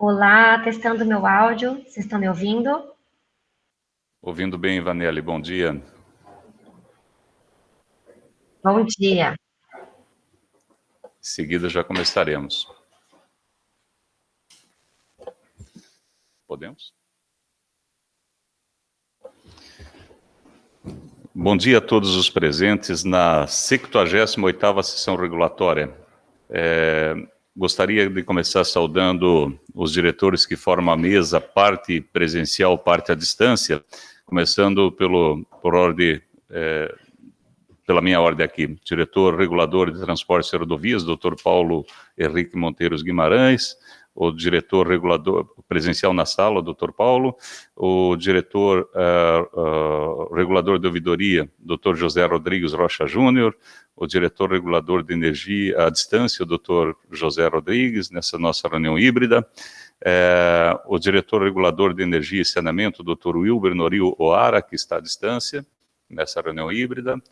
Olá, testando meu áudio. Vocês estão me ouvindo? Ouvindo bem, Vanelli. Bom dia. Bom dia. Em seguida já começaremos. Podemos? Bom dia a todos os presentes na 78ª sessão regulatória. Gostaria de começar saudando os diretores que formam a mesa, parte presencial, parte à distância, começando pela minha ordem aqui. Diretor regulador de transportes e rodovias, Dr. Paulo Henrique Monteiros Guimarães, o diretor regulador presencial na sala, Dr. Paulo, o diretor regulador de ouvidoria, Dr. José Rodrigues Rocha Júnior, o diretor regulador de energia à distância, o Dr. José Rodrigues, nessa nossa reunião híbrida, o diretor regulador de energia e saneamento, o Dr. Wilber Noril Oara, que está à distância, nessa reunião híbrida,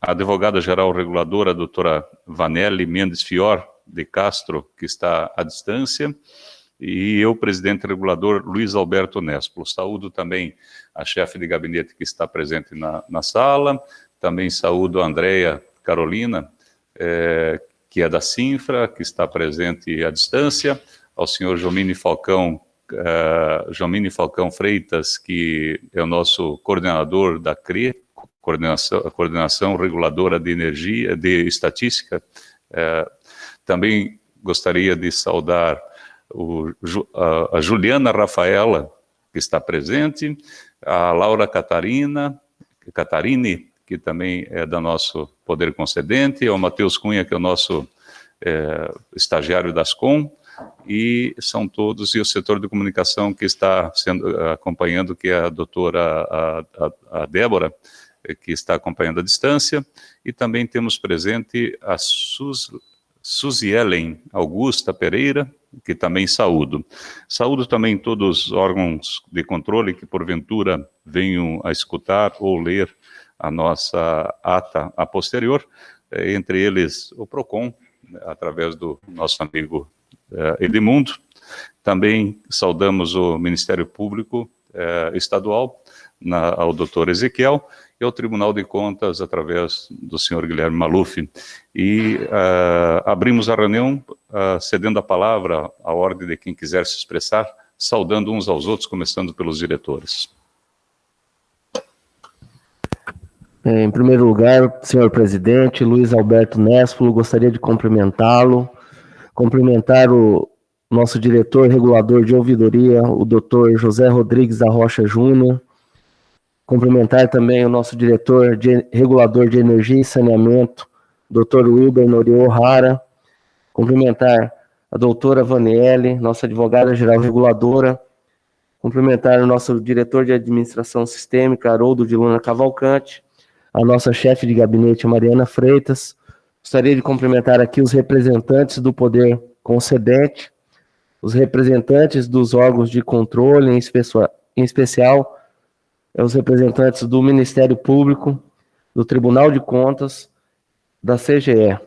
a advogada-geral reguladora, a doutora Vanelli Mendes Fior de Castro, que está à distância, e eu, presidente regulador, Luiz Alberto Nespolo. Saúdo também a chefe de gabinete que está presente na sala, também saúdo a Andréia Carolina, que é da Sinfra, que está presente à distância, ao senhor Jomini Falcão Freitas, que é o nosso coordenador da CRE, coordenação reguladora de energia, de estatística. Também gostaria de saudar a Juliana Rafaela, que está presente, a Laura Catarine, que também é do nosso poder concedente, o Matheus Cunha, que é o nosso estagiário das COM, e são todos, e o setor de comunicação que está acompanhando, que é a doutora a Débora, que está acompanhando à distância, e também temos presente a Suzy Ellen Augusta Pereira, que também saúdo. Saúdo também todos os órgãos de controle que, porventura, venham a escutar ou ler a nossa ata a posterior, entre eles o PROCON, através do nosso amigo Edmundo. Também saudamos o Ministério Público Estadual, ao doutor Ezequiel, e ao Tribunal de Contas, através do senhor Guilherme Maluf. E abrimos a reunião cedendo a palavra à ordem de quem quiser se expressar, saudando uns aos outros, começando pelos diretores. Em primeiro lugar, senhor presidente, Luiz Alberto Nespolo, gostaria de cumprimentá-lo, cumprimentar o nosso diretor regulador de ouvidoria, o doutor José Rodrigues da Rocha Júnior, cumprimentar também o nosso diretor regulador de energia e saneamento, doutor Wilber Noril O'Hara, cumprimentar a doutora Vanelli, nossa advogada-geral reguladora, cumprimentar o nosso diretor de administração sistêmica, Haroldo de Luna Cavalcante, a nossa chefe de gabinete, Mariana Freitas. Gostaria de cumprimentar aqui os representantes do poder concedente, os representantes dos órgãos de controle, em especial os representantes do Ministério Público, do Tribunal de Contas, da CGE.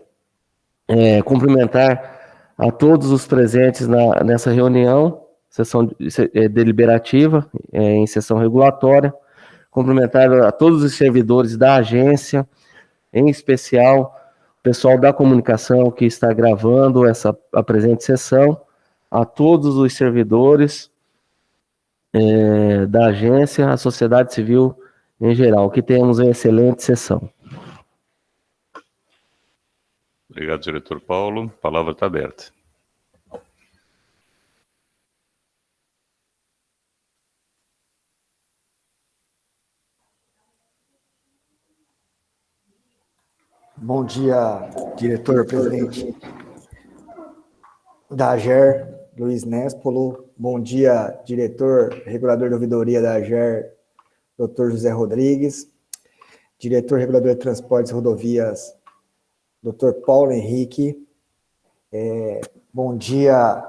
Cumprimentar a todos os presentes nessa reunião, sessão deliberativa, em sessão regulatória, cumprimentar a todos os servidores da agência, em especial o pessoal da comunicação que está gravando a presente sessão, a todos os servidores da agência, a sociedade civil em geral. Que tenhamos uma excelente sessão. Obrigado, diretor Paulo. A palavra está aberta. Bom dia, diretor-presidente da AGER, Luiz Nespolo. Bom dia, diretor regulador de ouvidoria da AGER, Dr. José Rodrigues. Diretor regulador de transportes e rodovias, Dr. Paulo Henrique. Bom dia,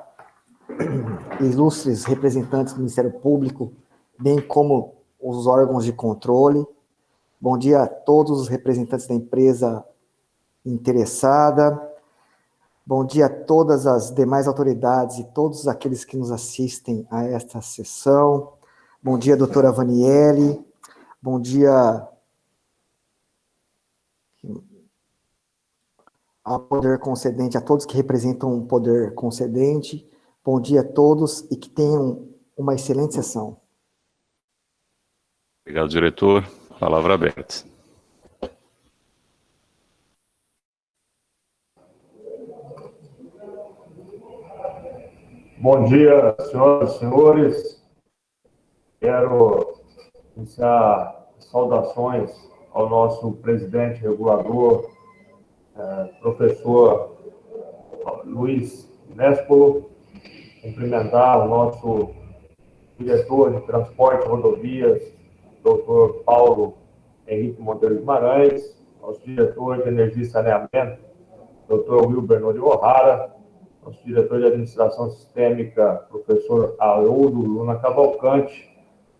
ilustres representantes do Ministério Público, bem como os órgãos de controle. Bom dia a todos os representantes da empresa interessada, Bom dia a todas as demais autoridades e todos aqueles que nos assistem a esta sessão. Bom dia, doutora Vaniele. Bom dia ao poder concedente, a todos que representam o poder concedente. Bom dia a todos e que tenham uma excelente sessão. Obrigado, diretor. Palavra aberta. Bom dia, senhoras e senhores. Quero iniciar saudações ao nosso presidente regulador, professor Luiz Nespolo, cumprimentar o nosso diretor de Transporte e Rodovias, doutor Paulo Henrique Monteiro Guimarães, nosso diretor de Energia e Saneamento, doutor Wilber Nori O'Hara, nosso diretor de Administração Sistêmica, professor Haroldo Luna Cavalcante,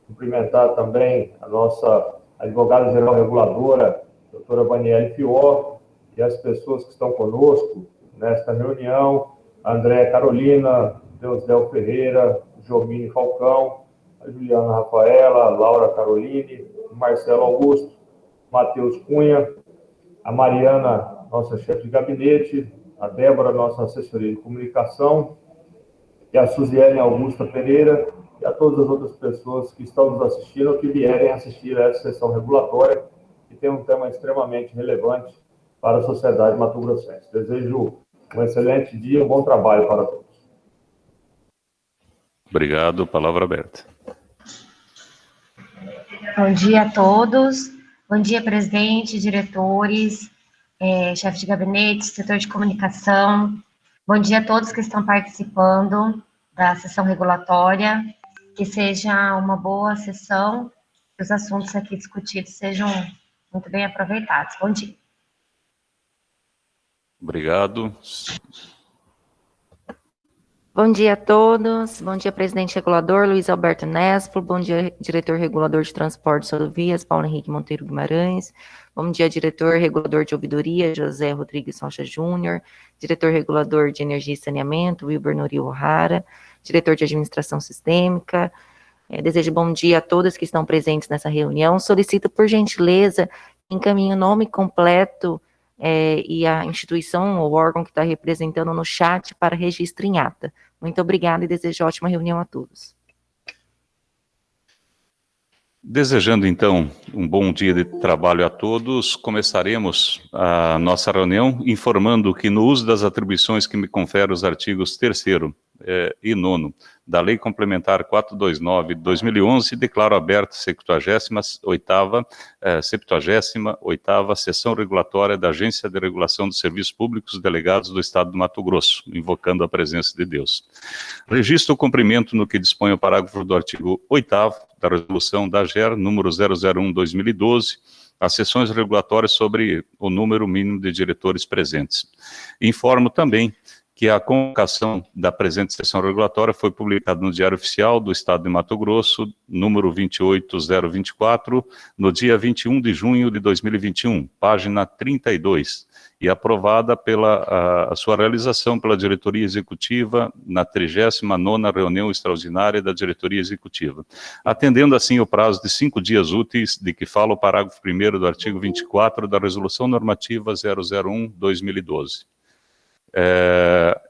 cumprimentar também a nossa advogada-geral reguladora, doutora Vaniele Fior, e as pessoas que estão conosco nesta reunião, a Andréa Carolina, Deusdel Ferreira, Jomini Falcão, a Juliana Rafaela, a Laura Caroline, o Marcelo Augusto, Matheus Cunha, a Mariana, nossa chefe de gabinete, a Débora, nossa assessoria de comunicação, e a Suziane Augusta Pereira, e a todas as outras pessoas que estão nos assistindo ou que vierem assistir a essa sessão regulatória, que tem um tema extremamente relevante para a sociedade mato-grossense. Desejo um excelente dia e um bom trabalho para todos. Obrigado. Palavra aberta. Bom dia a todos. Bom dia, presidente, diretores, chefe de gabinete, setor de comunicação. Bom dia a todos que estão participando da sessão regulatória. Que seja uma boa sessão, que os assuntos aqui discutidos sejam muito bem aproveitados. Bom dia. Obrigado. Bom dia a todos. Bom dia, presidente regulador, Luiz Alberto Nespolo. Bom dia, diretor regulador de Transportes e Rodovias, Paulo Henrique Monteiro Guimarães. Bom dia, diretor regulador de ouvidoria, José Rodrigues Rocha Júnior. Diretor regulador de Energia e Saneamento, Wilber Nori O'Hara. Diretor de Administração Sistêmica. Desejo bom dia a todos que estão presentes nessa reunião. Solicito, por gentileza, encaminhe o nome completo e a instituição ou órgão que está representando no chat para registro em ata. Muito obrigada e desejo ótima reunião a todos. Desejando, então, um bom dia de trabalho a todos, começaremos a nossa reunião informando que no uso das atribuições que me confere os artigos 3º e 9º da Lei Complementar 429 de 2011, declaro aberta a 78ª Sessão Regulatória da Agência de Regulação dos Serviços Públicos Delegados do Estado do Mato Grosso, invocando a presença de Deus. Registro o cumprimento no que dispõe o parágrafo do artigo 8º da Resolução da AGER, número 001/2012, as sessões regulatórias sobre o número mínimo de diretores presentes. Informo também que a convocação da presente sessão regulatória foi publicada no Diário Oficial do Estado de Mato Grosso, número 28024, no dia 21 de junho de 2021, página 32, e aprovada a sua realização pela Diretoria Executiva na 39ª Reunião Extraordinária da Diretoria Executiva, atendendo assim o prazo de 5 dias úteis de que fala o parágrafo 1º do artigo 24 da Resolução Normativa 001/2012.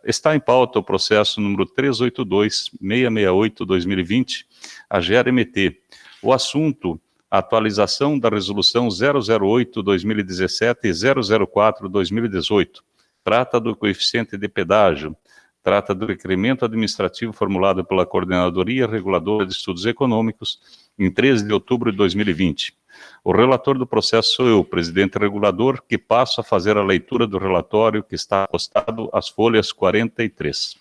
Está em pauta o processo número 382-668-2020, a GER-MT. O assunto, a atualização da resolução 008-2017 e 004-2018, trata do coeficiente de pedágio, trata do requerimento administrativo formulado pela Coordenadoria Reguladora de Estudos Econômicos em 13 de outubro de 2020. O relator do processo sou eu, presidente regulador, que passo a fazer a leitura do relatório que está postado às folhas 43.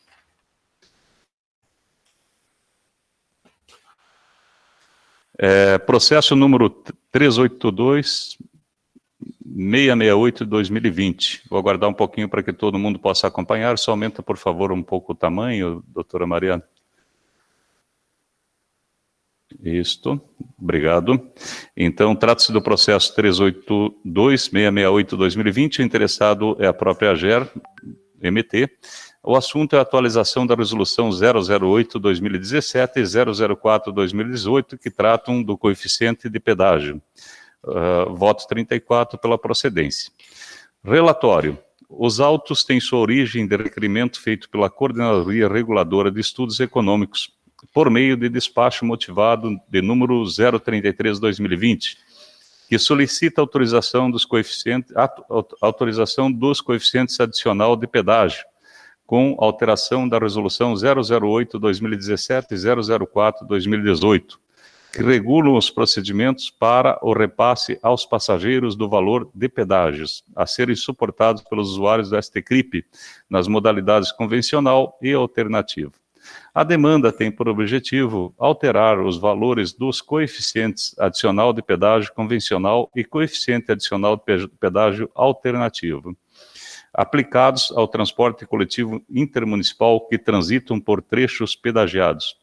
Processo número 382-668-2020. Vou aguardar um pouquinho para que todo mundo possa acompanhar. Só aumenta, por favor, um pouco o tamanho, doutora Mariana. Isto, obrigado. Então, trata-se do processo 382-668-2020, o interessado é a própria AGER, MT. O assunto é a atualização da Resolução 008/2017 e 004/2018, que tratam do coeficiente de pedágio. Voto 34 pela procedência. Relatório. Os autos têm sua origem de requerimento feito pela Coordenadoria Reguladora de Estudos Econômicos, por meio de despacho motivado de número 033/2020, que solicita autorização dos coeficientes adicional de pedágio, com alteração da Resolução 008/2017 e 004/2018, que regulam os procedimentos para o repasse aos passageiros do valor de pedágios a serem suportados pelos usuários do STCRIP nas modalidades convencional e alternativa. A demanda tem por objetivo alterar os valores dos coeficientes adicional de pedágio convencional e coeficiente adicional de pedágio alternativo, aplicados ao transporte coletivo intermunicipal que transitam por trechos pedagiados,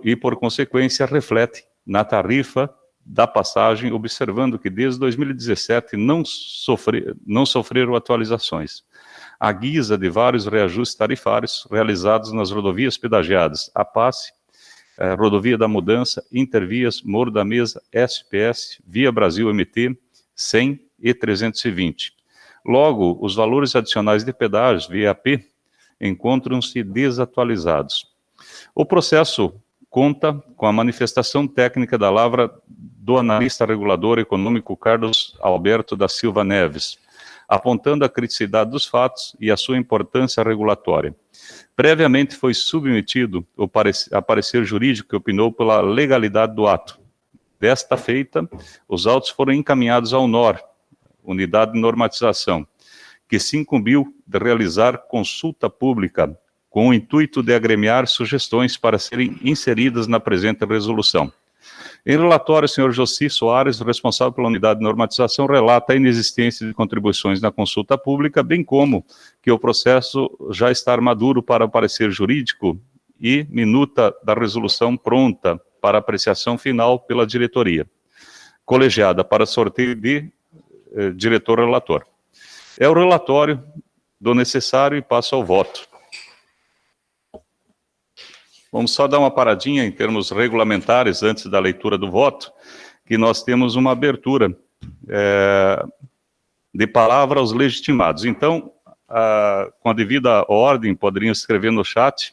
e, por consequência, reflete na tarifa da passagem, observando que desde 2017 não sofreram atualizações, à guisa de vários reajustes tarifários realizados nas rodovias pedagiadas, a Passe, Rodovia da Mudança, Intervias, Moro da Mesa, SPS, Via Brasil MT, 100 e 320. Logo, os valores adicionais de pedágios, VAP, encontram-se desatualizados. O processo conta com a manifestação técnica da lavra do analista regulador econômico Carlos Alberto da Silva Neves, apontando a criticidade dos fatos e a sua importância regulatória. Previamente foi submetido a parecer jurídico que opinou pela legalidade do ato. Desta feita, os autos foram encaminhados ao NOR, Unidade de Normatização, que se incumbiu de realizar consulta pública com o intuito de agremiar sugestões para serem inseridas na presente resolução. Em relatório, o senhor Jossi Soares, responsável pela unidade de normatização, relata a inexistência de contribuições na consulta pública, bem como que o processo já está maduro para o parecer jurídico e minuta da resolução pronta para apreciação final pela diretoria, colegiada para sorteio de diretor-relator. É o relatório do necessário e passo ao voto. Vamos só dar uma paradinha em termos regulamentares antes da leitura do voto, que nós temos uma abertura de palavra aos legitimados. Então, com a devida ordem, poderiam escrever no chat,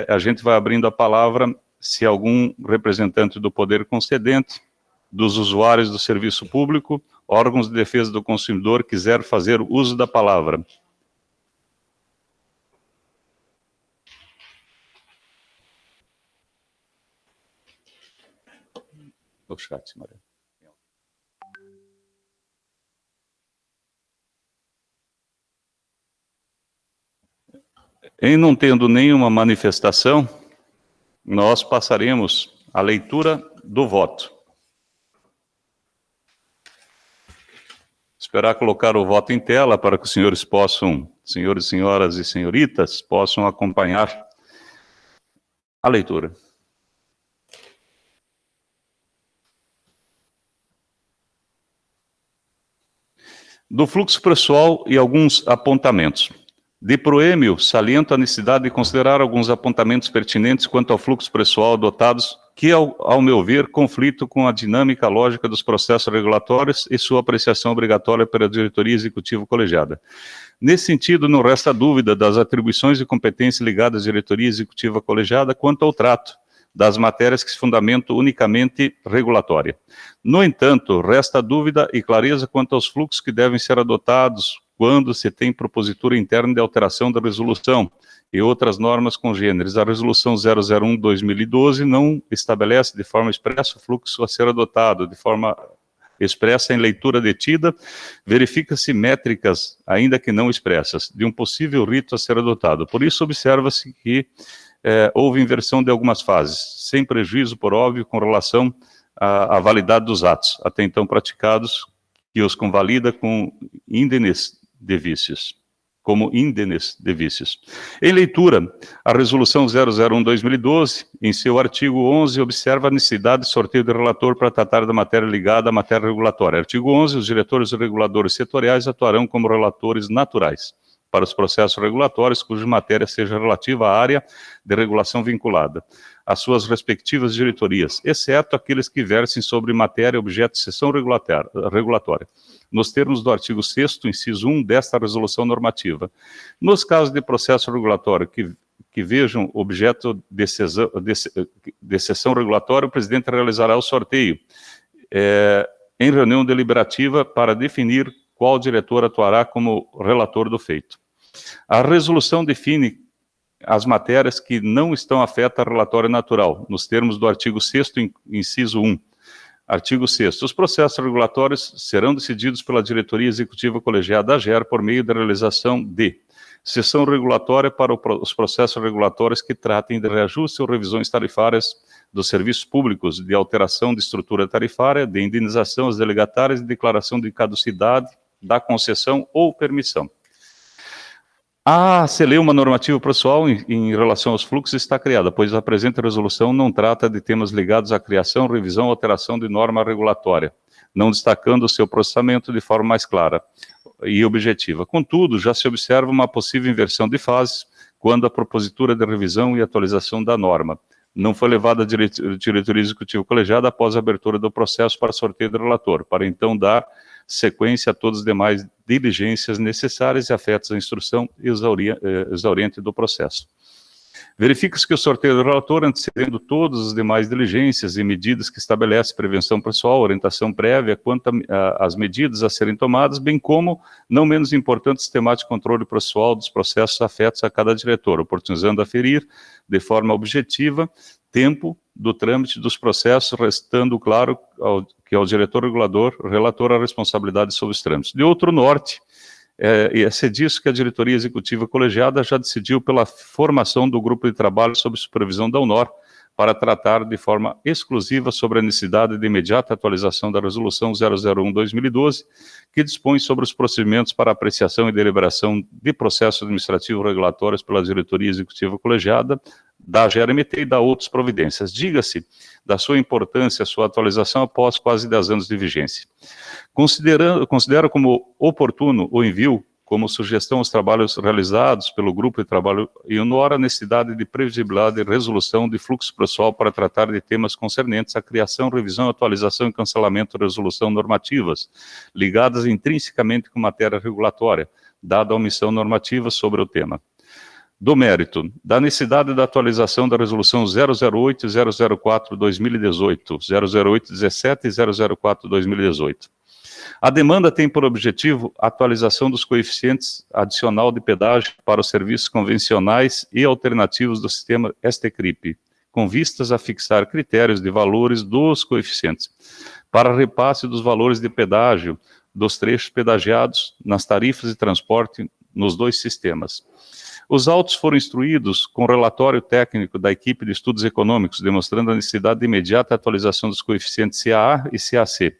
a gente vai abrindo a palavra se algum representante do poder concedente, dos usuários do serviço público, órgãos de defesa do consumidor quiser fazer uso da palavra. No chat, Maria. Em não tendo nenhuma manifestação, nós passaremos à leitura do voto. Esperar colocar o voto em tela para que os senhores possam, senhores, senhoras e senhoritas, possam acompanhar a leitura. Do fluxo pessoal e alguns apontamentos. De proêmio, saliento a necessidade de considerar alguns apontamentos pertinentes quanto ao fluxo pessoal adotados, que, ao meu ver, conflito com a dinâmica lógica dos processos regulatórios e sua apreciação obrigatória pela diretoria executiva colegiada. Nesse sentido, não resta dúvida das atribuições e competências ligadas à diretoria executiva colegiada quanto ao trato das matérias que se fundamentam unicamente regulatória. No entanto, resta dúvida e clareza quanto aos fluxos que devem ser adotados quando se tem propositura interna de alteração da resolução e outras normas congêneres. A resolução 001/2012 não estabelece de forma expressa o fluxo a ser adotado. De forma expressa em leitura detida, verifica-se métricas, ainda que não expressas, de um possível rito a ser adotado. Por isso, observa-se que houve inversão de algumas fases, sem prejuízo, por óbvio, com relação à validade dos atos, até então praticados, que os convalida com índenes de vícios, como índenes de vícios. Em leitura, a resolução 001/2012, em seu artigo 11, observa a necessidade de sorteio de relator para tratar da matéria ligada à matéria regulatória. Artigo 11, os diretores e reguladores setoriais atuarão como relatores naturais. para os processos regulatórios cuja matéria seja relativa à área de regulação vinculada, às suas respectivas diretorias, exceto aqueles que versem sobre matéria objeto de sessão regulatória, nos termos do artigo 6º, inciso 1 desta resolução normativa. Nos casos de processo regulatório que vejam objeto de sessão regulatória, o presidente realizará o sorteio em reunião deliberativa para definir qual diretor atuará como relator do feito. A resolução define as matérias que não estão afetas a relatório natural, nos termos do artigo 6º, inciso 1. Artigo 6º. Os processos regulatórios serão decididos pela diretoria executiva colegiada da AGER por meio da realização de sessão regulatória para os processos regulatórios que tratem de reajuste ou revisões tarifárias dos serviços públicos, de alteração de estrutura tarifária, de indenização às delegatárias e declaração de caducidade da concessão ou permissão. A celeuma normativa processual em relação aos fluxos está criada, pois a presente resolução não trata de temas ligados à criação, revisão ou alteração de norma regulatória, não destacando o seu processamento de forma mais clara e objetiva. Contudo, já se observa uma possível inversão de fases quando a propositura de revisão e atualização da norma não foi levada à diretoria executiva colegiada após a abertura do processo para sorteio do relator, para então dar sequência a todas as demais diligências necessárias e afetas à instrução exauriente do processo. Verifica-se que o sorteio do relator, antecedendo todas as demais diligências e medidas que estabelece prevenção processual, orientação prévia quanto às medidas a serem tomadas, bem como, não menos importante, sistema de controle processual dos processos afetos a cada diretor, oportunizando aferir, de forma objetiva, tempo do trâmite dos processos, restando claro que ao diretor regulador, relator, a responsabilidade sobre os trâmites. De outro norte, é disso que a diretoria executiva colegiada já decidiu pela formação do grupo de trabalho sob supervisão da UNOR para tratar de forma exclusiva sobre a necessidade de imediata atualização da resolução 001/2012, que dispõe sobre os procedimentos para apreciação e deliberação de processos administrativos regulatórios pela diretoria executiva colegiada da GRMT e da outras providências. Diga-se da sua importância, sua atualização após quase 10 anos de vigência. Considero como oportuno o envio, como sugestão aos trabalhos realizados pelo Grupo de Trabalho e UNOR, a necessidade de previsibilidade e resolução de fluxo processual para tratar de temas concernentes à criação, revisão, atualização e cancelamento de resolução normativas, ligadas intrinsecamente com matéria regulatória, dada a omissão normativa sobre o tema. Do mérito, da necessidade da atualização da resolução 008 e 004/2018, 008/17 e 004/2018. A demanda tem por objetivo a atualização dos coeficientes adicional de pedágio para os serviços convencionais e alternativos do sistema STCRIP, com vistas a fixar critérios de valores dos coeficientes, para repasse dos valores de pedágio dos trechos pedagiados nas tarifas de transporte nos dois sistemas. Os autos foram instruídos com relatório técnico da equipe de estudos econômicos, demonstrando a necessidade de imediata atualização dos coeficientes CAA e CAC.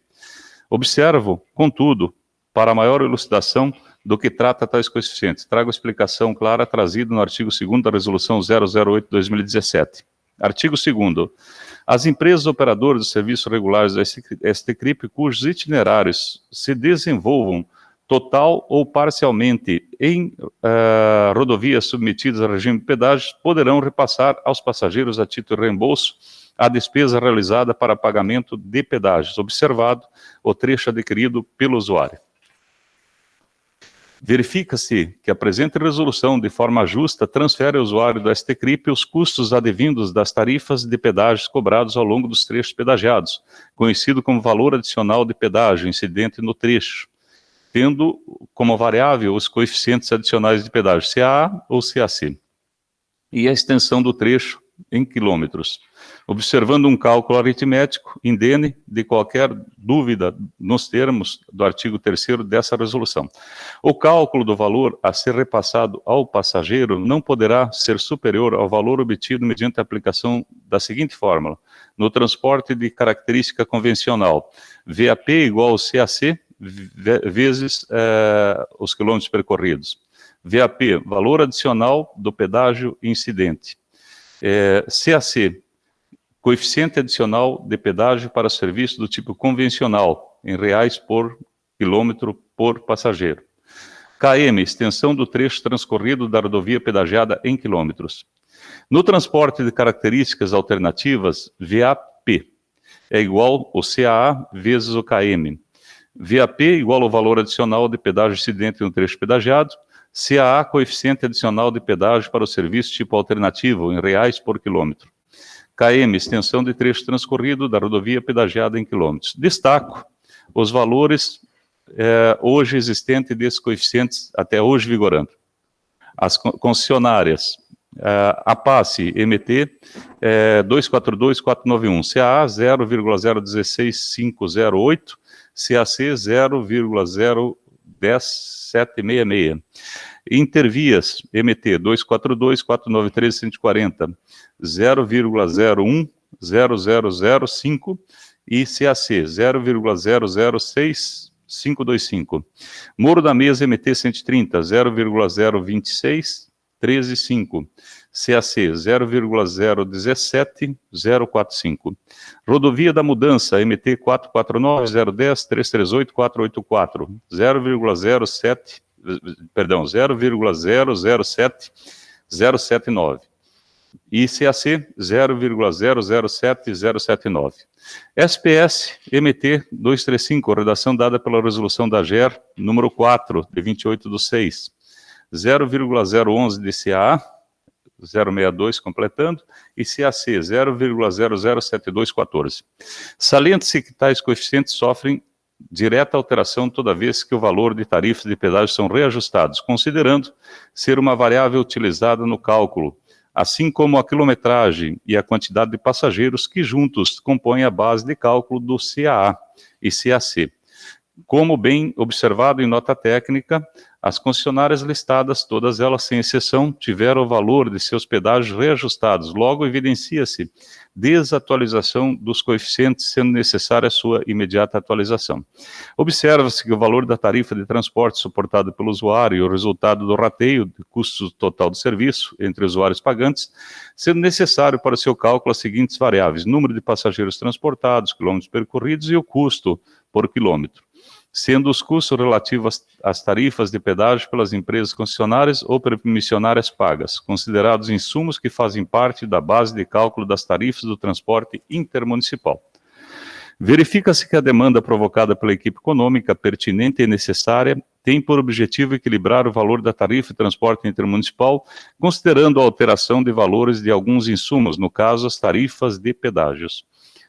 Observo, contudo, para maior elucidação do que trata tais coeficientes, trago explicação clara trazida no artigo 2º da Resolução 008/2017. Artigo 2º. As empresas operadoras de serviços regulares da STCRIP, cujos itinerários se desenvolvam total ou parcialmente em rodovias submetidas a regime de pedágios, poderão repassar aos passageiros a título de reembolso a despesa realizada para pagamento de pedágios, observado o trecho adquirido pelo usuário. Verifica-se que a presente resolução, de forma justa, transfere ao usuário do STCRIP os custos advindos das tarifas de pedágios cobrados ao longo dos trechos pedagiados, conhecido como valor adicional de pedágio incidente no trecho, tendo como variável os coeficientes adicionais de pedágio CAA ou CAC, e a extensão do trecho em quilômetros, observando um cálculo aritmético indene de qualquer dúvida nos termos do artigo 3º dessa resolução. O cálculo do valor a ser repassado ao passageiro não poderá ser superior ao valor obtido mediante a aplicação da seguinte fórmula: no transporte de característica convencional, VAP igual ao CAC vezes os quilômetros percorridos. VAP, valor adicional do pedágio incidente. CAC, coeficiente adicional de pedágio para serviço do tipo convencional, em reais por quilômetro por passageiro. KM, extensão do trecho transcorrido da rodovia pedagiada em quilômetros. No transporte de características alternativas, VAP é igual ao CAA vezes o KM. VAP igual ao valor adicional de pedágio incidente no trecho pedagiado, CAA coeficiente adicional de pedágio para o serviço tipo alternativo, em reais por quilômetro. KM, extensão de trecho transcorrido da rodovia pedagiada em quilômetros. Destaco os valores hoje existentes desses coeficientes, até hoje vigorando. As concessionárias, a PASSE MT 242491, CAA 0,016508, CAC 0,010766. Intervias MT 242493140, 0,010005 e CAC 0,006525. Muro da Mesa MT 130, 0,02613,5. CAC 0,017045. Rodovia da Mudança MT 449010338484, 0,007079 e CAC 0,007079. SPS MT 235, redação dada pela resolução da GER número 4 de 28/6, 0,011 de CAA 062 completando, e CAC 0,007214. Saliente-se que tais coeficientes sofrem direta alteração toda vez que o valor de tarifas de pedágio são reajustados, considerando ser uma variável utilizada no cálculo, assim como a quilometragem e a quantidade de passageiros que juntos compõem a base de cálculo do CAA e CAC. Como bem observado em nota técnica, as concessionárias listadas, todas elas sem exceção, tiveram o valor de seus pedágios reajustados. Logo, evidencia-se desatualização dos coeficientes, sendo necessária a sua imediata atualização. Observa-se que o valor da tarifa de transporte suportado pelo usuário e o resultado do rateio de custo total do serviço entre usuários pagantes, sendo necessário para seu cálculo as seguintes variáveis: número de passageiros transportados, quilômetros percorridos e o custo por quilômetro, sendo os custos relativos às tarifas de pedágio pelas empresas concessionárias ou permissionárias pagas, considerados insumos que fazem parte da base de cálculo das tarifas do transporte intermunicipal. Verifica-se que a demanda provocada pela equipe econômica pertinente e necessária tem por objetivo equilibrar o valor da tarifa de transporte intermunicipal, considerando a alteração de valores de alguns insumos, no caso, as tarifas de pedágios.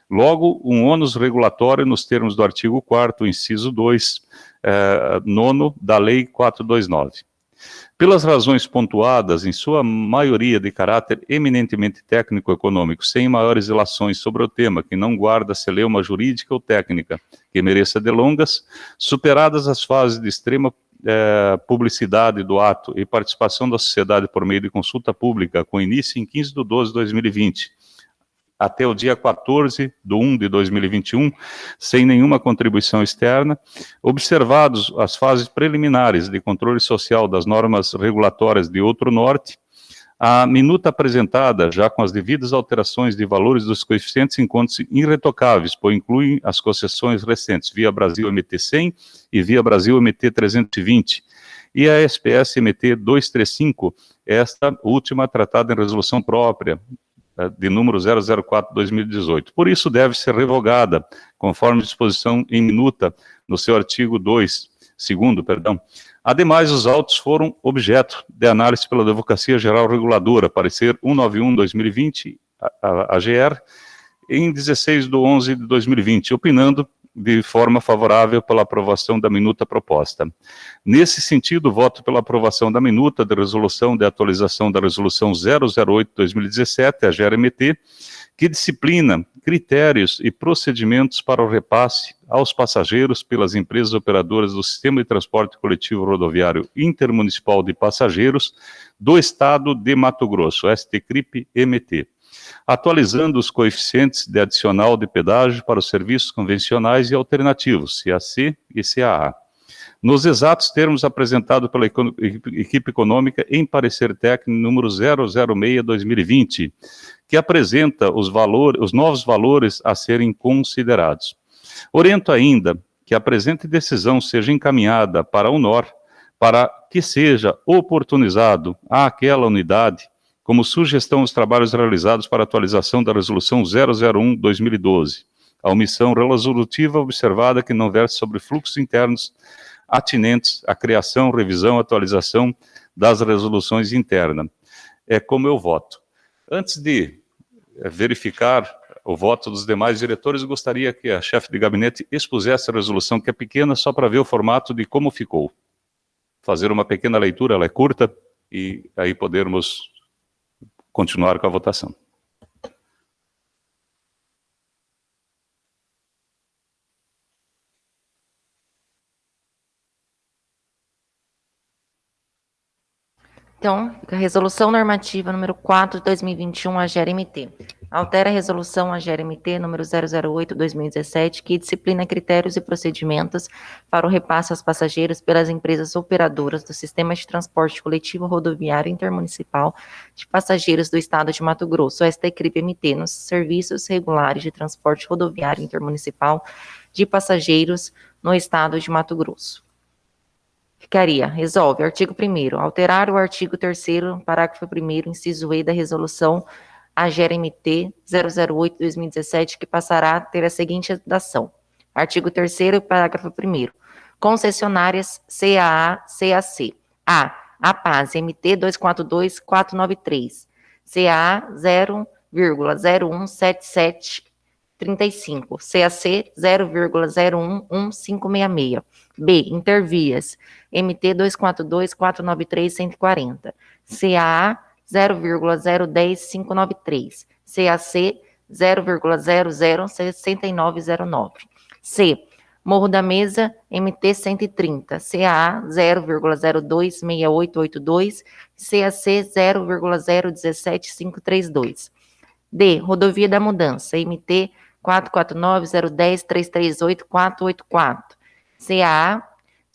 Logo, um ônus regulatório nos termos do artigo 4º, inciso 2, 9º da Lei 429. Pelas razões pontuadas, em sua maioria de caráter eminentemente técnico-econômico, sem maiores ilações sobre o tema, que não guarda celeuma jurídica ou técnica que mereça delongas, superadas as fases de extrema publicidade do ato e participação da sociedade por meio de consulta pública, com início em 15/12/2020, até o dia 14/1/2021, sem nenhuma contribuição externa, observados as fases preliminares de controle social das normas regulatórias de outro norte, a minuta apresentada, já com as devidas alterações de valores dos coeficientes, encontram-se irretocáveis, pois incluem as concessões recentes Via Brasil MT 100 e Via Brasil MT 320, e a SPS MT 235, esta última tratada em resolução própria, de número 004/2018. Por isso, deve ser revogada, conforme disposição em minuta no seu artigo 2º, Ademais, os autos foram objeto de análise pela Advocacia Geral Reguladora, parecer 191/2020, AGR, em 16/11/2020, opinando de forma favorável pela aprovação da minuta proposta. Nesse sentido, voto pela aprovação da minuta de resolução de atualização da resolução 008/2017, a GRMT, que disciplina critérios e procedimentos para o repasse aos passageiros pelas empresas operadoras do Sistema de Transporte Coletivo Rodoviário Intermunicipal de Passageiros do Estado de Mato Grosso, STCRIP-MT, atualizando os coeficientes de adicional de pedágio para os serviços convencionais e alternativos, CAC e CAA, nos exatos termos apresentados pela equipe econômica em parecer técnico número 006/2020, que apresenta os novos valores a serem considerados. Oriento ainda que a presente decisão seja encaminhada para a UNOR para que seja oportunizado àquela unidade como sugestão os trabalhos realizados para atualização da Resolução 001/2012, a omissão resolutiva observada que não versa sobre fluxos internos atinentes à criação, revisão, atualização das resoluções internas. É como eu voto. Antes de verificar o voto dos demais diretores, gostaria que a chefe de gabinete expusesse a resolução, que é pequena, só para ver o formato de como ficou. Fazer uma pequena leitura, ela é curta, e aí podermos continuar com a votação. Então, fica a Resolução Normativa número 4 de 2021, AGER-MT. Altera a Resolução AGER-MT número 008/2017, que disciplina critérios e procedimentos para o repasse aos passageiros pelas empresas operadoras do Sistema de Transporte Coletivo Rodoviário Intermunicipal de Passageiros do Estado de Mato Grosso, STCRIP-MT, nos serviços regulares de transporte rodoviário intermunicipal de passageiros no Estado de Mato Grosso. Ficaria, resolve, artigo 1º, alterar o artigo 3º, parágrafo 1º, inciso E da Resolução AGER-MT 008/2017, que passará a ter a seguinte redação. Artigo 3º, parágrafo 1º. Concessionárias CAA, CAC. A. APAS MT 242493. CAA 0,017735. CAC 0,011566. B. Intervias MT 242493-140. CAA 0,010593. CAC 0,006909. C. Morro da Mesa MT 130. CAA 0,026882. CAC 0,017532. D. Rodovia da Mudança MT 449-010-338-484. CAA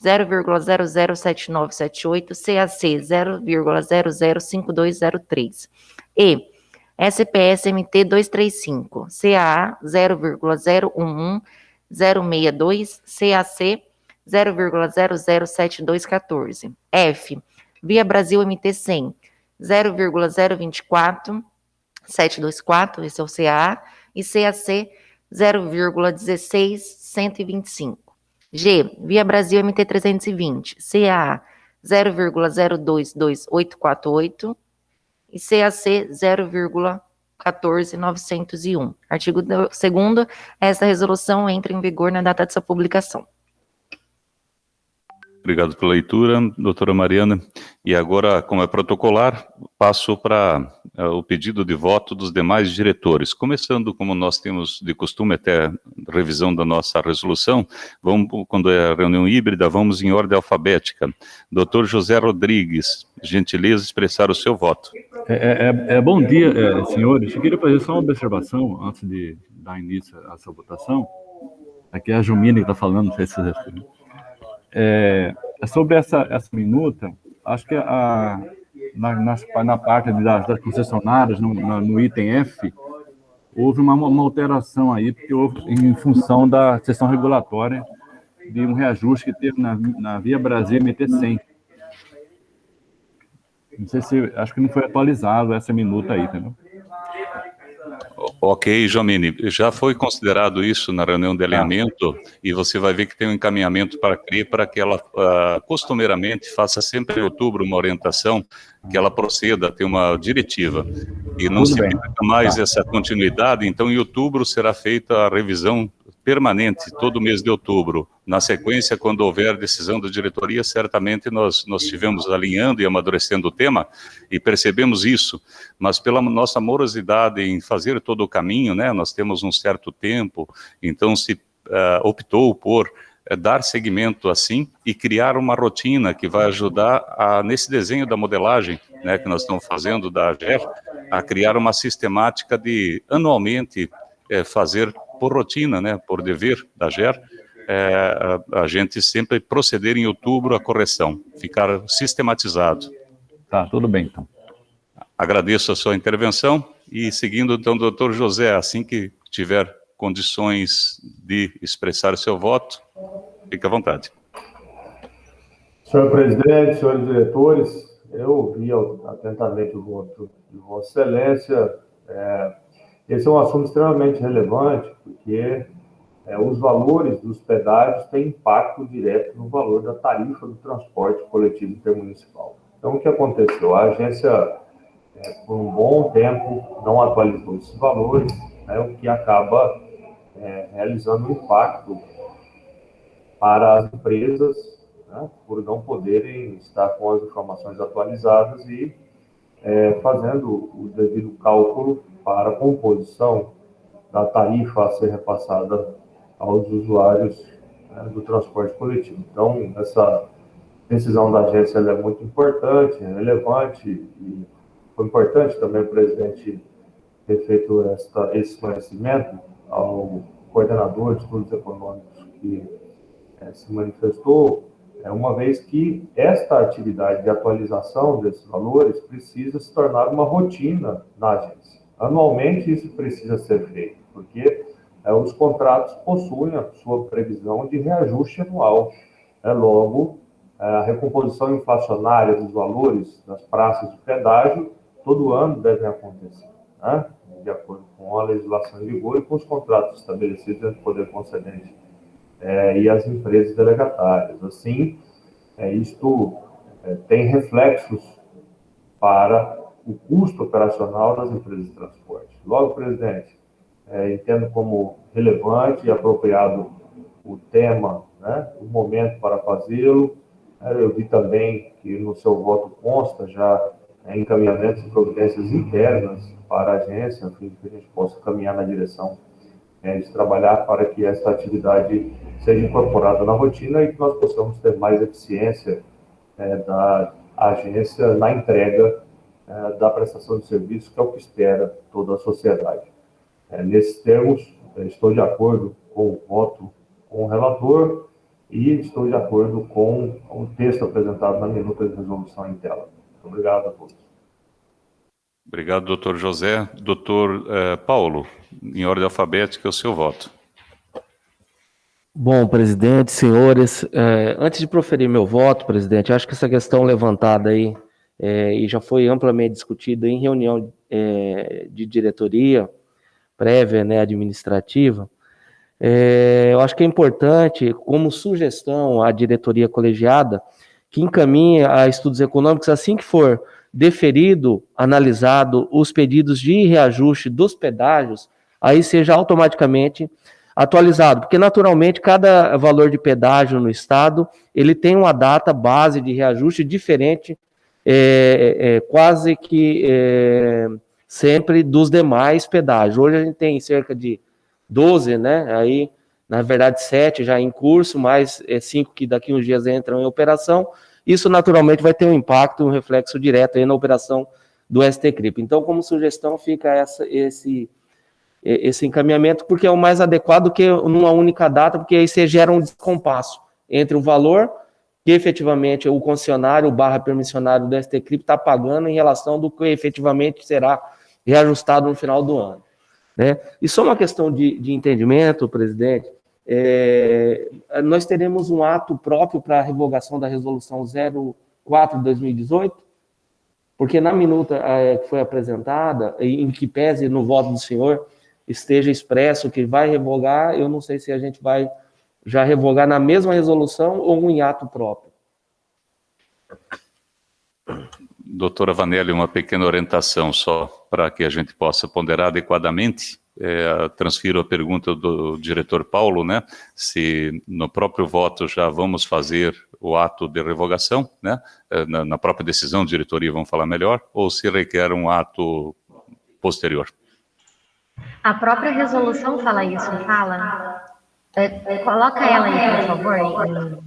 0,007978, CAC 0,005203. E. SPS MT 235, CAA 0,011062, CAC 0,007214. F. Via Brasil MT 100, 0,024-724, esse é o CAA, e CAC 0,16125. G. Via Brasil MT 320, CAA 0,022848 e CAC 0,14901. Artigo 2º, esta resolução entra em vigor na data de sua publicação. Obrigado pela leitura, doutora Mariana. E agora, como é protocolar, passo para o pedido de voto dos demais diretores. Começando, como nós temos de costume, até revisão da nossa resolução, vamos, quando é a reunião híbrida, vamos em ordem alfabética. Doutor José Rodrigues, gentileza expressar o seu voto. Bom dia, senhores. Eu queria fazer só uma observação antes de dar início a essa votação. Aqui é a Jumina que está falando, não sei se vocês respondem. Sobre essa minuta, acho que na parte das concessionárias, no item F, houve uma alteração aí, porque houve em função da sessão regulatória de um reajuste que teve na Via Brasil MT 100. Não sei se, acho que não foi atualizado essa minuta aí, entendeu? Ok, Jomini, já foi considerado isso na reunião de alinhamento e você vai ver que tem um encaminhamento para a CRI para que ela costumeiramente faça sempre em outubro uma orientação, que ela proceda a ter uma diretiva e não se perca mais essa continuidade. Então em outubro será feita a revisão permanente, todo mês de outubro. Na sequência, quando houver decisão da diretoria, certamente nós estivemos alinhando e amadurecendo o tema e percebemos isso, mas pela nossa morosidade em fazer todo o caminho, né, nós temos um certo tempo, então se optou por dar seguimento assim e criar uma rotina que vai ajudar nesse desenho da modelagem, né, que nós estamos fazendo da AGER, a criar uma sistemática de anualmente fazer por rotina, né, por dever da AGER, a gente sempre proceder em outubro a correção, ficar sistematizado. Tá, tudo bem, então. Agradeço a sua intervenção e seguindo, então, doutor José, assim que tiver condições de expressar seu voto, fique à vontade. Senhor presidente, senhores diretores, eu ouvi atentamente o voto de Vossa Excelência. Esse é um assunto extremamente relevante, porque os valores dos pedágios têm impacto direto no valor da tarifa do transporte coletivo intermunicipal. Então, o que aconteceu? A agência, por um bom tempo, não atualizou esses valores, o que acaba realizando um impacto para as empresas, por não poderem estar com as informações atualizadas e fazendo o devido cálculo para a composição da tarifa a ser repassada aos usuários do transporte coletivo. Então, essa decisão da agência é muito importante, é relevante, e foi importante também o presidente ter feito esse esclarecimento ao coordenador de estudos econômicos que se manifestou, uma vez que esta atividade de atualização desses valores precisa se tornar uma rotina na agência. Anualmente isso precisa ser feito, porque os contratos possuem a sua previsão de reajuste anual. Logo, a recomposição inflacionária dos valores das praças de pedágio todo ano deve acontecer, de acordo com a legislação em vigor e com os contratos estabelecidos entre o poder concedente e as empresas delegatárias. Assim, isto tem reflexos para o custo operacional das empresas de transporte. Logo, presidente, entendo como relevante e apropriado o tema, o momento para fazê-lo. Eu vi também que no seu voto consta já encaminhamentos e providências internas para a agência, a fim de que a gente possa caminhar na direção de trabalhar para que essa atividade seja incorporada na rotina e que nós possamos ter mais eficiência da agência na entrega da prestação de serviço, que é o que espera toda a sociedade. Nesses termos, estou de acordo com o voto com o relator e estou de acordo com o texto apresentado na minuta de resolução em tela. Muito obrigado a todos. Obrigado, doutor José. Doutor Paulo, em ordem alfabética, o seu voto. Bom, presidente, senhores, antes de proferir meu voto, presidente, acho que essa questão levantada aí e já foi amplamente discutida em reunião de diretoria prévia, administrativa, eu acho que é importante, como sugestão à diretoria colegiada, que encaminhe a estudos econômicos assim que for deferido, analisado os pedidos de reajuste dos pedágios, aí seja automaticamente atualizado, porque naturalmente cada valor de pedágio no estado, ele tem uma data base de reajuste diferente, quase que sempre dos demais pedágios. Hoje a gente tem cerca de 12, aí na verdade 7 já em curso, mais 5 que daqui uns dias entram em operação. Isso naturalmente vai ter um impacto, um reflexo direto aí na operação do STCRIP. Então, como sugestão, fica esse encaminhamento, porque é o mais adequado que numa única data, porque aí você gera um descompasso entre o valor que efetivamente o concessionário / permissionário do STCRIP está pagando em relação do que efetivamente será reajustado no final do ano. Isso é uma questão de entendimento, presidente. Nós teremos um ato próprio para a revogação da resolução 04 de 2018, porque na minuta que foi apresentada, em que pese no voto do senhor esteja expresso que vai revogar, eu não sei se a gente vai já revogar na mesma resolução ou em ato próprio. Doutora Vanelli, uma pequena orientação só para que a gente possa ponderar adequadamente. Transfiro a pergunta do diretor Paulo, se no próprio voto já vamos fazer o ato de revogação, na própria decisão de diretoria, vamos falar melhor, ou se requer um ato posterior. A própria resolução fala isso, não fala? Coloca ela aí, por favor.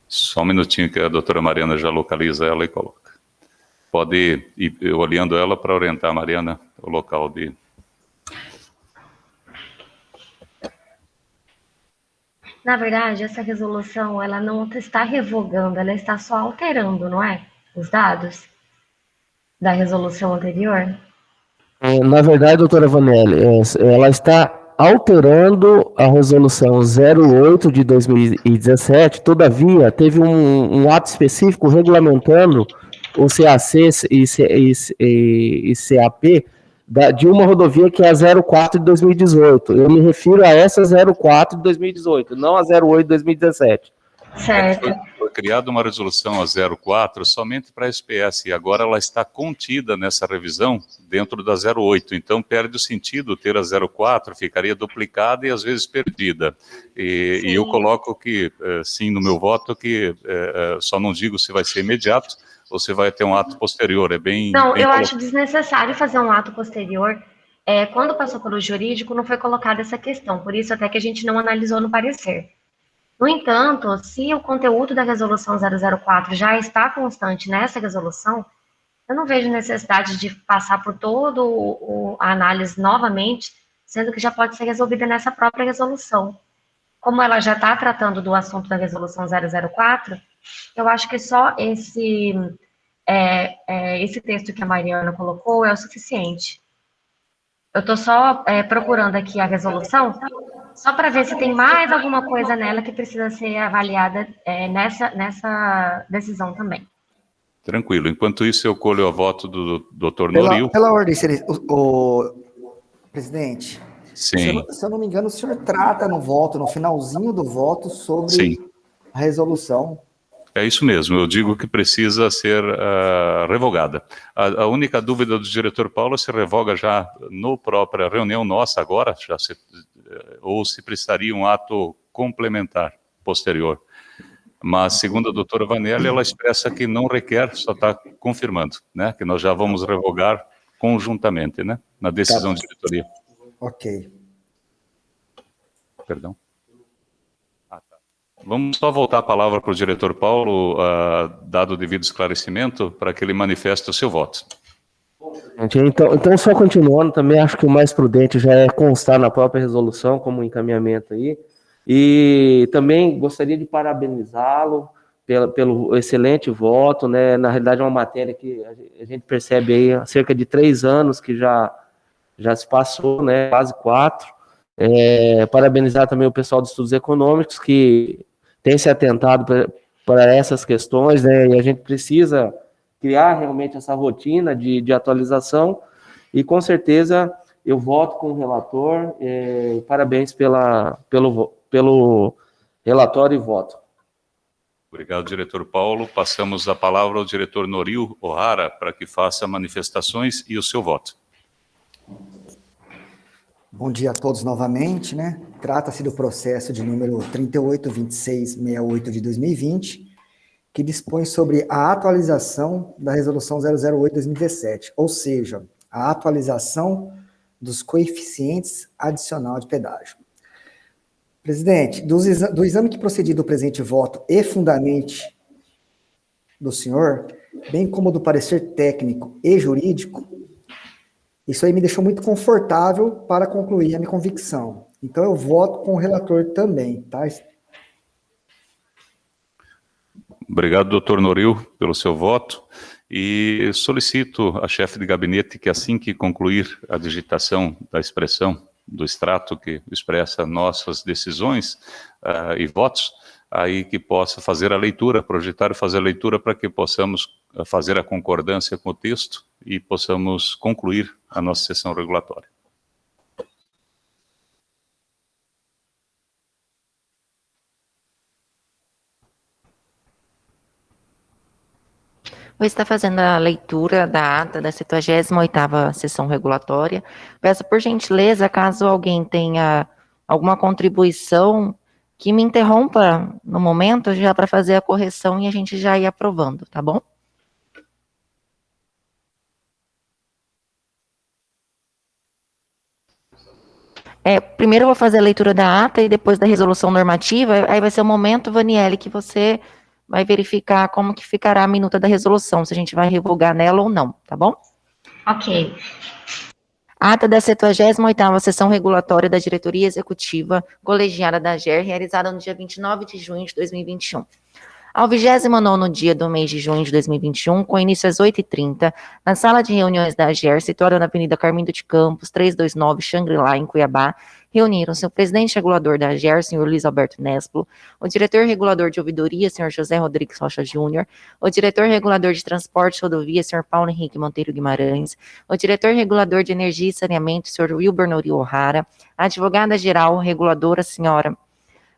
Só um minutinho que a doutora Mariana já localiza ela e coloca. Pode ir olhando ela para orientar a Mariana o local de... Na verdade, essa resolução, ela não está revogando, ela está só alterando, não é? Os dados da resolução anterior. Na verdade, doutora Vanelli, ela está alterando a resolução 08 de 2017, todavia, teve um ato específico regulamentando o CAC e CAP de uma rodovia que é a 04 de 2018. Eu me refiro a essa 04 de 2018, não a 08 de 2017. Certo. Foi criada uma resolução a 04 somente para a SPS, e agora ela está contida nessa revisão dentro da 08, então perde o sentido ter a 04, ficaria duplicada e às vezes perdida. E eu coloco que, sim, no meu voto, que só não digo se vai ser imediato ou se vai ter um ato posterior, é bem... Não, bem eu acho desnecessário fazer um ato posterior. Quando passou pelo jurídico, não foi colocada essa questão, por isso até que a gente não analisou no parecer. No entanto, se o conteúdo da resolução 004 já está constante nessa resolução, eu não vejo necessidade de passar por toda a análise novamente, sendo que já pode ser resolvida nessa própria resolução. Como ela já está tratando do assunto da resolução 004, eu acho que só esse texto que a Mariana colocou é o suficiente. Eu estou só procurando aqui a resolução, só para ver se tem mais alguma coisa nela que precisa ser avaliada nessa decisão também. Tranquilo. Enquanto isso, eu colho a voto do Dr. Noril. Pela ordem, presidente. Sim. Se eu não me engano, o senhor trata no voto, no finalzinho do voto, sobre a resolução. É isso mesmo, eu digo que precisa ser revogada. A única dúvida do diretor Paulo é se revoga já no própria reunião nossa agora, ou se precisaria um ato complementar posterior. Mas, segundo a doutora Vanelli, ela expressa que não requer, só está confirmando, né, que nós já vamos revogar conjuntamente, né, na decisão de diretoria. Ok. Perdão. Vamos só voltar a palavra para o diretor Paulo, dado o devido esclarecimento, para que ele manifeste o seu voto. Então, só continuando, também acho que o mais prudente já é constar na própria resolução como encaminhamento aí, e também gostaria de parabenizá-lo pelo excelente voto, né? Na realidade é uma matéria que a gente percebe aí há cerca de 3 anos que já se passou, né? Quase 4. Parabenizar também o pessoal dos estudos econômicos que tem se atentado para essas questões, né? E a gente precisa criar realmente essa rotina de atualização, e com certeza eu voto com o relator, parabéns pelo relatório e voto. Obrigado, diretor Paulo. Passamos a palavra ao diretor Noril O'Hara para que faça manifestações e o seu voto. Bom dia a todos novamente, né? Trata-se do processo de número 382668 de 2020, que dispõe sobre a atualização da resolução 008/2017, ou seja, a atualização dos coeficientes adicional de pedágio. Presidente, do exame que procedi do presente voto e fundamente do senhor, bem como do parecer técnico e jurídico, isso aí me deixou muito confortável para concluir a minha convicção. Então, eu voto com o relator também, tá? Obrigado, doutor Noril, pelo seu voto, e solicito à chefe de gabinete que, assim que concluir a digitação da expressão do extrato que expressa nossas decisões e votos, aí que possa fazer a leitura, projetar e fazer a leitura para que possamos fazer a concordância com o texto e possamos concluir a nossa sessão regulatória. Vou estar fazendo a leitura da ata da 78ª sessão regulatória. Peço, por gentileza, caso alguém tenha alguma contribuição, que me interrompa no momento já para fazer a correção e a gente já ir aprovando, tá bom? Primeiro eu vou fazer a leitura da ata e depois da resolução normativa, aí vai ser o momento, Vaniele, que você vai verificar como que ficará a minuta da resolução, se a gente vai revogar nela ou não, tá bom? Ok. Ata da 78ª sessão regulatória da Diretoria Executiva Colegiada da AGER, realizada no dia 29 de junho de 2021. Ao 29º dia do mês de junho de 2021, com início às 8h30, na sala de reuniões da AGER, situada na Avenida Carmindo de Campos, 329, Xangri-Lá, em Cuiabá, reuniram-se o presidente regulador da AGER, senhor Luiz Alberto Nespolo, o diretor regulador de ouvidoria, senhor José Rodrigues Rocha Júnior, o diretor regulador de transporte e rodovia, senhor Paulo Henrique Monteiro Guimarães, o diretor regulador de energia e saneamento, senhor Wilber Nori O'Hara, a advogada-geral reguladora, senhora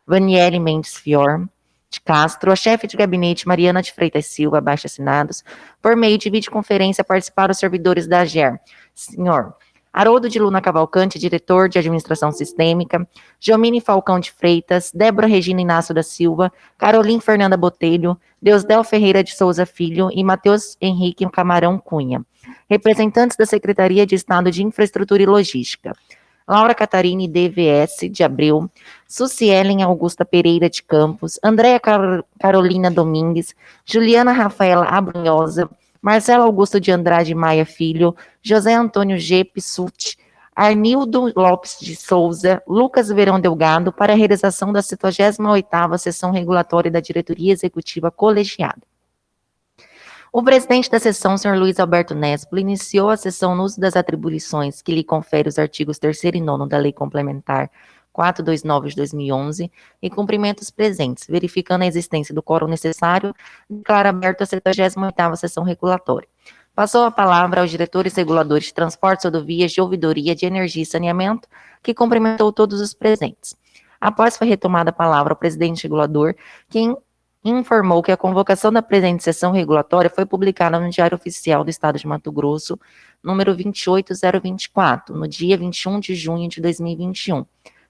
Vaniele Mendes Fior de Castro, a chefe de gabinete Mariana de Freitas Silva, abaixo assinados, por meio de videoconferência participaram os servidores da AGER, senhor Haroldo de Luna Cavalcante, diretor de administração sistêmica, Jomine Falcão de Freitas, Débora Regina Inácio da Silva, Caroline Fernanda Botelho, Deusdel Ferreira de Souza Filho e Matheus Henrique Camarão Cunha, representantes da Secretaria de Estado de Infraestrutura e Logística, Laura Catarine DVS de Abreu, Sucielen Augusta Pereira de Campos, Andréa Carolina Domingues, Juliana Rafaela Abrunhosa, Marcelo Augusto de Andrade Maia Filho, José Antônio G. Pissuti, Arnildo Lopes de Souza, Lucas Verão Delgado, para a realização da 78ª Sessão Regulatória da Diretoria Executiva Colegiada. O presidente da sessão, senhor Luiz Alberto Nespolo, iniciou a sessão no uso das atribuições que lhe confere os artigos 3º e 9º da Lei Complementar 429 de 2011 e cumprimentos presentes, verificando a existência do quórum necessário, declara aberta a 78ª Sessão Regulatória. Passou a palavra aos diretores reguladores de transportes, rodovias, de ouvidoria, de energia e saneamento, que cumprimentou todos os presentes. Após foi retomada a palavra ao presidente regulador, quem informou que a convocação da presente sessão regulatória foi publicada no Diário Oficial do Estado de Mato Grosso, número 28024, no dia 21 de junho de 2021,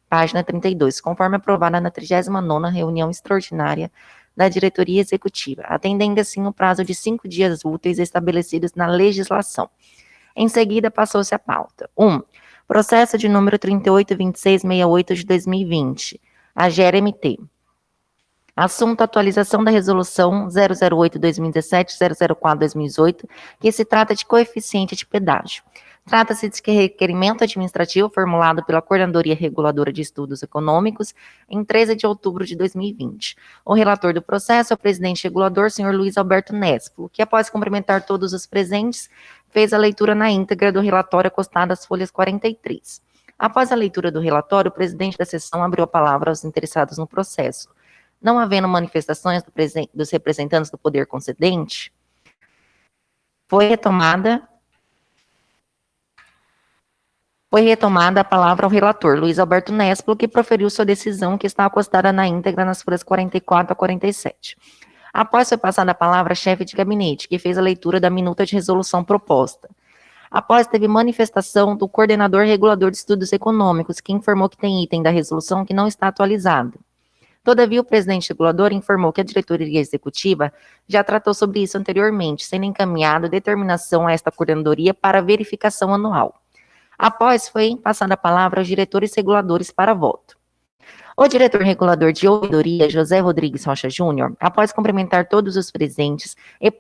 página 32, conforme aprovada na 39ª reunião extraordinária da diretoria executiva, atendendo assim o prazo de 5 dias úteis estabelecidos na legislação. Em seguida, passou-se a pauta. 1. Processo de número 382668 de 2020, a GER-MT. Assunto: atualização da resolução 008-2017, 004-2018, que se trata de coeficiente de pedágio. Trata-se de requerimento administrativo formulado pela Coordenadoria Reguladora de Estudos Econômicos em 13 de outubro de 2020. O relator do processo é o presidente regulador, senhor Luiz Alberto Nespolo, que, após cumprimentar todos os presentes, fez a leitura na íntegra do relatório acostado às folhas 43. Após a leitura do relatório, o presidente da sessão abriu a palavra aos interessados no processo. Não havendo manifestações dos representantes do poder concedente, foi retomada a palavra ao relator, Luiz Alberto Nespolo, que proferiu sua decisão, que está acostada na íntegra nas folhas 44 a 47. Após foi passada a palavra à chefe de gabinete, que fez a leitura da minuta de resolução proposta. Após teve manifestação do coordenador regulador de estudos econômicos, que informou que tem item da resolução que não está atualizado. Todavia, o presidente regulador informou que a diretoria executiva já tratou sobre isso anteriormente, sendo encaminhado determinação a esta coordenadoria para verificação anual. Após, foi passada a palavra aos diretores reguladores para voto. O diretor regulador de ouvidoria, José Rodrigues Rocha Júnior, após cumprimentar todos os presentes,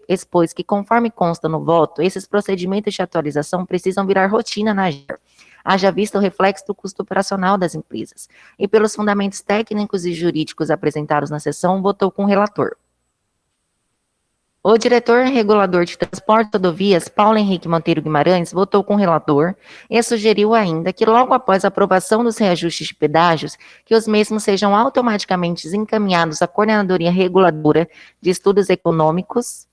expôs que, conforme consta no voto, esses procedimentos de atualização precisam virar rotina na AGER, haja vista o reflexo do custo operacional das empresas, e pelos fundamentos técnicos e jurídicos apresentados na sessão, votou com o relator. O diretor regulador de transporte e rodovias, Paulo Henrique Monteiro Guimarães, votou com o relator e sugeriu ainda que, logo após a aprovação dos reajustes de pedágios, que os mesmos sejam automaticamente encaminhados à Coordenadoria Reguladora de Estudos Econômicos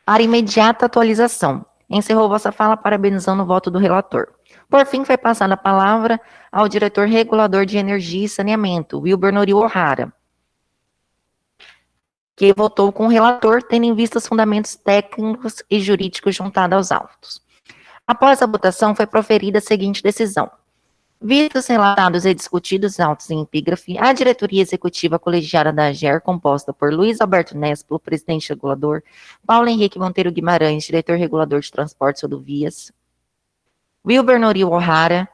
para imediata atualização. Encerrou vossa fala parabenizando o voto do relator. Por fim, foi passada a palavra ao diretor regulador de energia e saneamento, Wilber Nori O'Hara, que votou com o relator, tendo em vista os fundamentos técnicos e jurídicos juntados aos autos. Após a votação, foi proferida a seguinte decisão. Vistos relatados e discutidos autos em epígrafe, a diretoria executiva colegiada da AGER, composta por Luiz Alberto Nespolo, presidente regulador, Paulo Henrique Monteiro Guimarães, diretor regulador de transportes e rodovias, Wilber Nori O'Hara,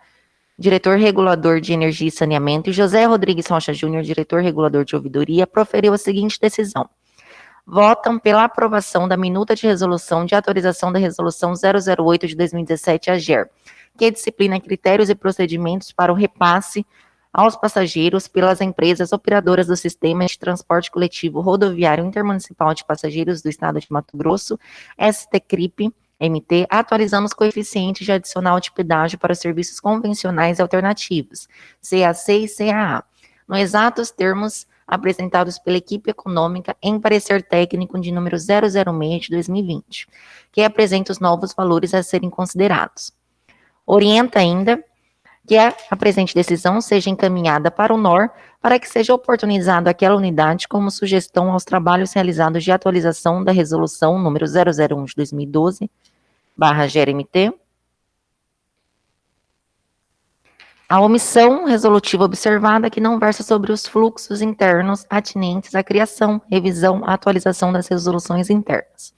diretor regulador de energia e saneamento, e José Rodrigues Rocha Júnior, diretor regulador de ouvidoria, proferiu a seguinte decisão. Votam pela aprovação da minuta de resolução de autorização da resolução 008 de 2017 AGER, que disciplina critérios e procedimentos para o repasse aos passageiros pelas empresas operadoras do Sistema de Transporte Coletivo Rodoviário Intermunicipal de Passageiros do Estado de Mato Grosso, STCRIP, MT, atualizando os coeficientes de adicional de pedágio para os serviços convencionais e alternativos, CAC e CAA, nos exatos termos apresentados pela equipe econômica em parecer técnico de número 006 de 2020, que apresenta os novos valores a serem considerados. Orienta ainda que a presente decisão seja encaminhada para o NOR para que seja oportunizado aquela unidade como sugestão aos trabalhos realizados de atualização da resolução número 001 de 2012, /GRMT. A omissão resolutiva observada que não versa sobre os fluxos internos atinentes à criação, revisão, atualização das resoluções internas.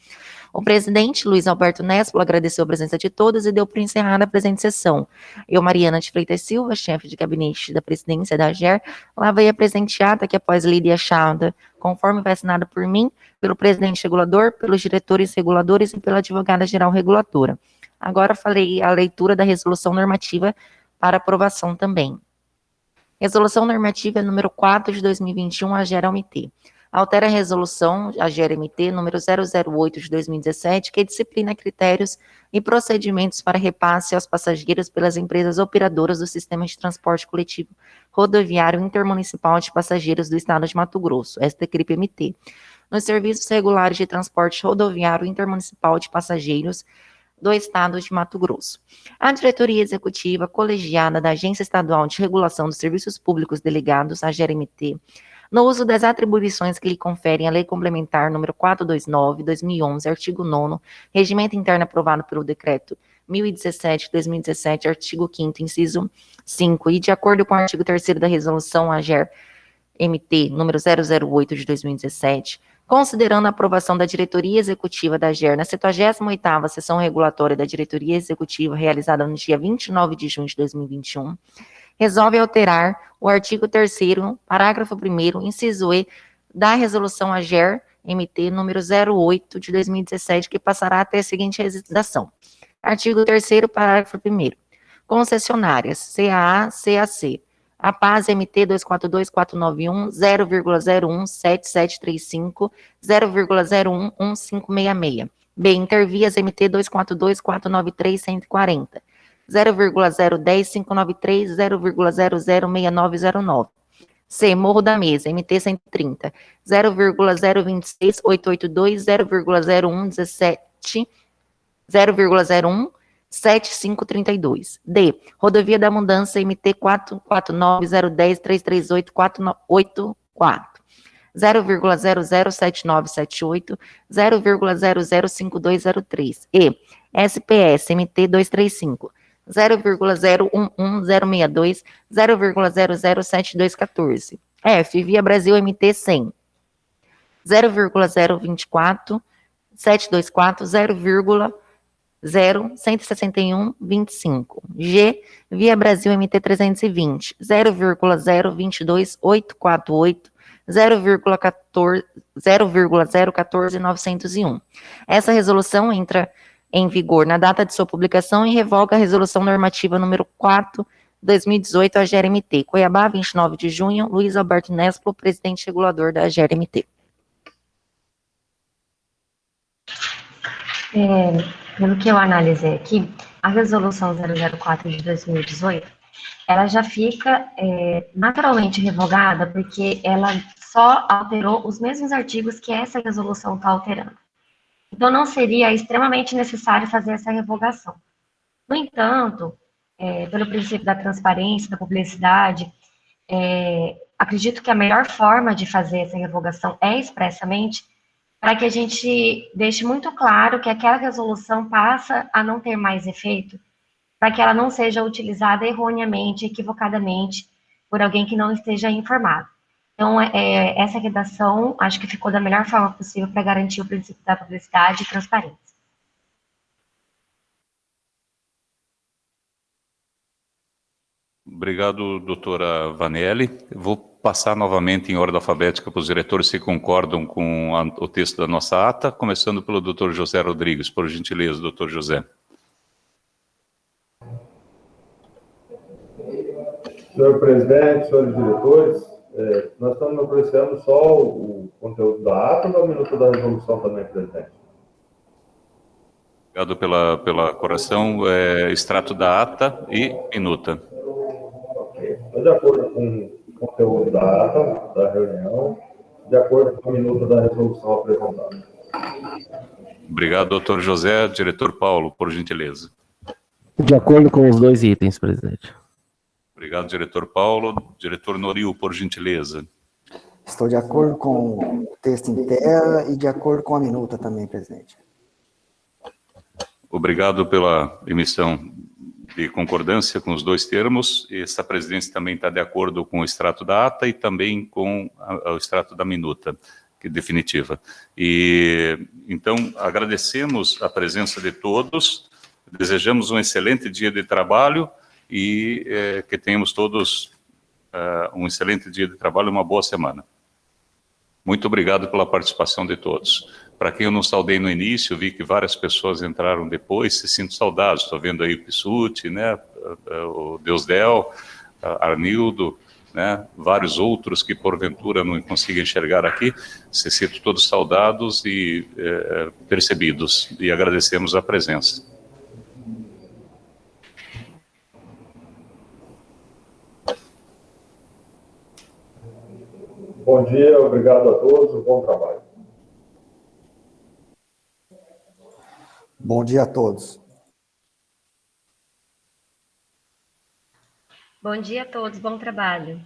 O presidente, Luiz Alberto Nespolo, agradeceu a presença de todos e deu por encerrada a presente sessão. Eu, Mariana de Freitas Silva, chefe de gabinete da presidência da AGER, lavei a presente ata que, após lida e achada, conforme vai assinada por mim, pelo presidente regulador, pelos diretores reguladores e pela advogada-geral reguladora. Agora farei a leitura da resolução normativa para aprovação também. Resolução normativa número 4 de 2021, AGER-MT. Altera a resolução, AGER-MT, número 008 de 2017, que disciplina critérios e procedimentos para repasse aos passageiros pelas empresas operadoras do Sistema de Transporte Coletivo Rodoviário Intermunicipal de Passageiros do Estado de Mato Grosso, STCRIP-MT, nos serviços regulares de transporte rodoviário intermunicipal de passageiros do Estado de Mato Grosso. A diretoria executiva colegiada da Agência Estadual de Regulação dos Serviços Públicos Delegados, AGER-MT, no uso das atribuições que lhe conferem a Lei Complementar número 429/2011, artigo 9º, Regimento Interno aprovado pelo Decreto 1017/2017, artigo 5º, inciso 5, e de acordo com o artigo 3º da Resolução AGER-MT número 008 de 2017, considerando a aprovação da diretoria executiva da AGER na 78ª sessão regulatória da diretoria executiva realizada no dia 29 de junho de 2021, resolve alterar o artigo 3º, parágrafo 1º, inciso E, da resolução AGER-MT número 08 de 2017, que passará a ter a seguinte redação. Artigo 3º, parágrafo 1º. Concessionárias, CAA, CAC. A Paz MT 242491 0,017735 0,011566. B. Intervias MT 242493 140 0,010593 0,006909. C. Morro da Mesa MT 130 0,026882 0,0117 0,017532. D. Rodovia da Abundância MT 449 010 338 484 0,007978 0,005203. E. SPS MT 235 0,011062 0,007214. F. Via Brasil MT 100 0,024 724 0,016125. G. Via Brasil MT 320 0,022848 0,014901. Essa resolução entra em vigor na data de sua publicação e revoga a resolução normativa número 4, 2018, AGER-MT. Cuiabá, 29 de junho, Luiz Alberto Nespolo, presidente regulador da AGER-MT. Pelo que eu analisei aqui, a resolução 004 de 2018, ela já fica naturalmente revogada, porque ela só alterou os mesmos artigos que essa resolução está alterando. Então, não seria extremamente necessário fazer essa revogação. No entanto, pelo princípio da transparência, da publicidade, acredito que a melhor forma de fazer essa revogação é expressamente para que a gente deixe muito claro que aquela resolução passa a não ter mais efeito, para que ela não seja utilizada erroneamente, equivocadamente, por alguém que não esteja informado. Então, essa redação, acho que ficou da melhor forma possível para garantir o princípio da publicidade e transparência. Obrigado, doutora Vanelli. Vou passar novamente em ordem alfabética para os diretores se concordam com o texto da nossa ata, começando pelo doutor José Rodrigues. Por gentileza, doutor José. Senhor presidente, senhores diretores, nós estamos apreciando só o conteúdo da ata ou o minuto da resolução também, presidente? Obrigado pela correção. Extrato da ata e minuta. Estou de acordo com o conteúdo da ata da reunião, de acordo com a minuta da resolução apresentada. Obrigado, doutor José. Diretor Paulo, por gentileza. De acordo com os dois itens, presidente. Obrigado, diretor Paulo. Diretor Noril, por gentileza. Estou de acordo com o texto em tela e de acordo com a minuta também, presidente. Obrigado pela emissão de concordância com os dois termos. Essa presidência também está de acordo com o extrato da ata e também com o extrato da minuta, que é definitiva. E então agradecemos a presença de todos, desejamos um excelente dia de trabalho e que tenhamos todos um excelente dia de trabalho e uma boa semana. Muito obrigado pela participação de todos. Para quem eu não saudei no início, vi que várias pessoas entraram depois, se sinto saudades. Estou vendo aí o Pissuti, né, o Deusdel, Arnildo, né, vários outros que porventura não consigo enxergar aqui. Se sinto todos saudados e percebidos, e agradecemos a presença. Bom dia, obrigado a todos, bom trabalho. Bom dia a todos. Bom dia a todos, bom trabalho.